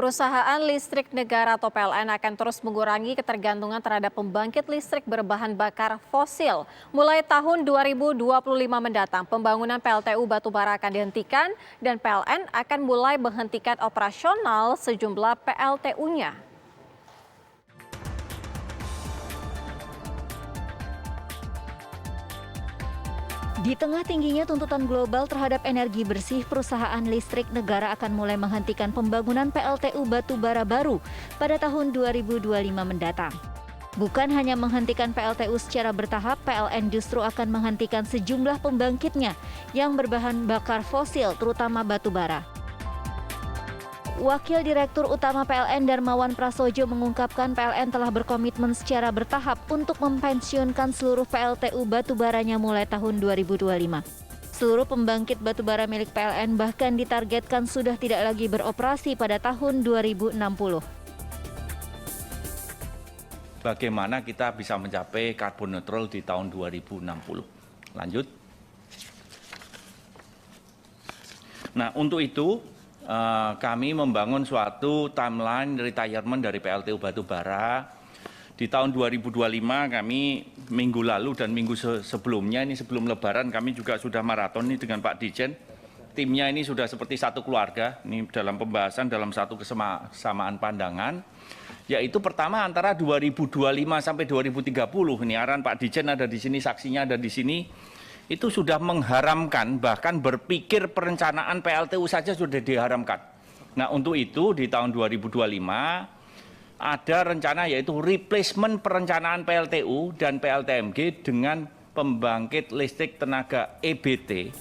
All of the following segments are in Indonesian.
Perusahaan Listrik Negara atau PLN akan terus mengurangi ketergantungan terhadap pembangkit listrik berbahan bakar fosil. Mulai tahun 2025 mendatang, pembangunan PLTU batubara akan dihentikan dan PLN akan mulai menghentikan operasional sejumlah PLTU-nya. Di tengah tingginya tuntutan global terhadap energi bersih, perusahaan listrik negara akan mulai menghentikan pembangunan PLTU batubara baru pada tahun 2025 mendatang. Bukan hanya menghentikan PLTU secara bertahap, PLN justru akan menghentikan sejumlah pembangkitnya yang berbahan bakar fosil, terutama batubara. Wakil Direktur Utama PLN Darmawan Prasojo mengungkapkan PLN telah berkomitmen secara bertahap untuk mempensiunkan seluruh PLTU batubaranya mulai tahun 2025. Seluruh pembangkit batubara milik PLN bahkan ditargetkan sudah tidak lagi beroperasi pada tahun 2060. Bagaimana kita bisa mencapai karbon neutral di tahun 2060? Lanjut. Nah, untuk itu kami membangun suatu timeline retirement dari PLTU batubara. Di tahun 2025 kami minggu lalu dan minggu sebelumnya, ini sebelum Lebaran, kami juga sudah maraton ini dengan Pak Dirjen. Timnya ini sudah seperti satu keluarga, ini dalam pembahasan dalam satu kesamaan pandangan, yaitu pertama antara 2025 sampai 2030, ini arahan Pak Dirjen ada di sini, saksinya ada di sini, itu sudah mengharamkan, bahkan berpikir perencanaan PLTU saja sudah diharamkan. Nah, untuk itu di tahun 2025 ada rencana yaitu replacement perencanaan PLTU dan PLTMG dengan pembangkit listrik tenaga EBT.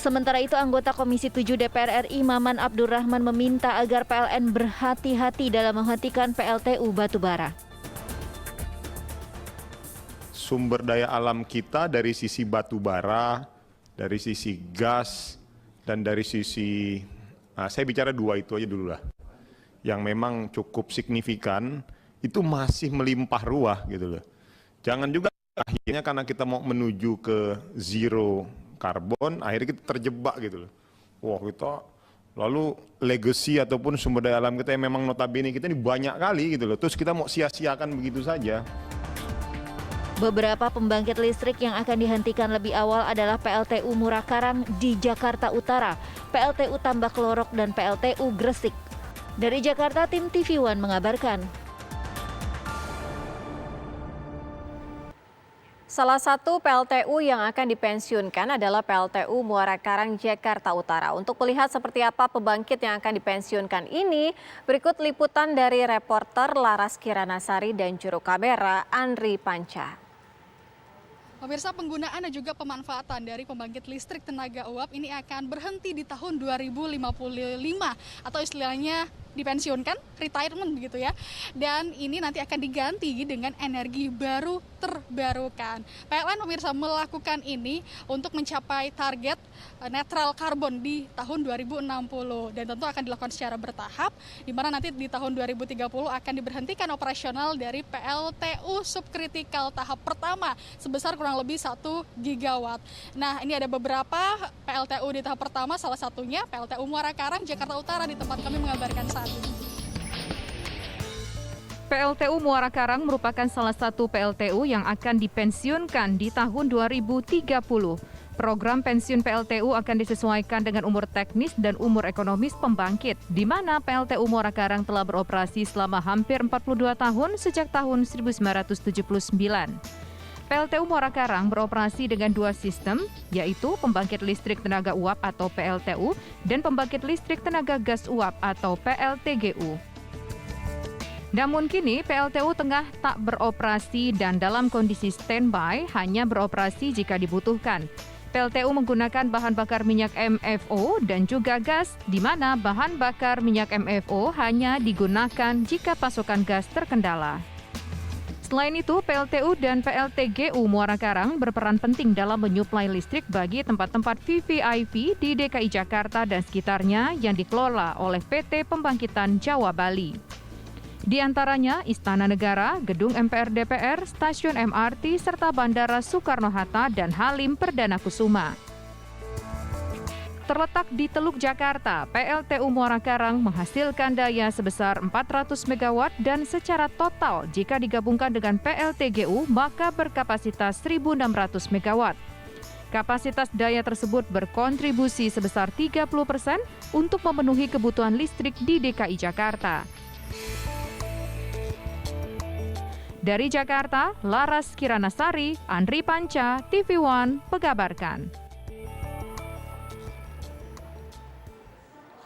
Sementara itu, anggota Komisi 7 DPR RI Maman Abdurrahman meminta agar PLN berhati-hati dalam menghentikan PLTU batubara. Sumber daya alam kita dari sisi batu bara, dari sisi gas, dan dari sisi, saya bicara dua itu aja dulu lah, yang memang cukup signifikan, itu masih melimpah ruah gitu loh. Jangan juga akhirnya karena kita mau menuju ke zero karbon, akhirnya kita terjebak gitu loh. Wah, kita lalu legacy ataupun sumber daya alam kita yang memang notabene kita ini banyak kali gitu loh, terus kita mau sia-siakan begitu saja. Beberapa pembangkit listrik yang akan dihentikan lebih awal adalah PLTU Murakarang di Jakarta Utara, PLTU Tambak Lorok, dan PLTU Gresik. Dari Jakarta, tim TV One mengabarkan. Salah satu PLTU yang akan dipensiunkan adalah PLTU Muara Karang, Jakarta Utara. Untuk melihat seperti apa pembangkit yang akan dipensiunkan ini, berikut liputan dari reporter Laras Kiranasari dan juru kamera Andri Panca. Pemirsa, penggunaan dan juga pemanfaatan dari pembangkit listrik tenaga uap ini akan berhenti di tahun 2055 atau istilahnya dipensiunkan, retirement begitu ya. Dan ini nanti akan diganti dengan energi baru terbarukan. PLN pemirsa melakukan ini untuk mencapai target netral karbon di tahun 2060 dan tentu akan dilakukan secara bertahap, di mana nanti di tahun 2030 akan diberhentikan operasional dari PLTU subkritikal tahap pertama sebesar kurang lebih 1 gigawatt. Nah, ini ada beberapa PLTU di tahap pertama, salah satunya PLTU Muara Karang, Jakarta Utara, di tempat kami mengabarkan saat ini. PLTU Muara Karang merupakan salah satu PLTU yang akan dipensiunkan di tahun 2030. Program pensiun PLTU akan disesuaikan dengan umur teknis dan umur ekonomis pembangkit, di mana PLTU Muara Karang telah beroperasi selama hampir 42 tahun sejak tahun 1979. PLTU Muara Karang beroperasi dengan dua sistem, yaitu pembangkit listrik tenaga uap atau PLTU dan pembangkit listrik tenaga gas uap atau PLTGU. Namun kini PLTU tengah tak beroperasi dan dalam kondisi standby, hanya beroperasi jika dibutuhkan. PLTU menggunakan bahan bakar minyak MFO dan juga gas, di mana bahan bakar minyak MFO hanya digunakan jika pasokan gas terkendala. Selain itu, PLTU dan PLTGU Muara Karang berperan penting dalam menyuplai listrik bagi tempat-tempat VVIP di DKI Jakarta dan sekitarnya yang dikelola oleh PT Pembangkitan Jawa Bali. Di antaranya Istana Negara, Gedung MPR DPR, Stasiun MRT, serta Bandara Soekarno-Hatta dan Halim Perdana Kusuma. Terletak di Teluk Jakarta, PLTU Muara Karang menghasilkan daya sebesar 400 MW dan secara total jika digabungkan dengan PLTGU maka berkapasitas 1.600 MW. Kapasitas daya tersebut berkontribusi sebesar 30% untuk memenuhi kebutuhan listrik di DKI Jakarta. Dari Jakarta, Laras Kiranasari, Andri Panca, TV One, mengabarkan.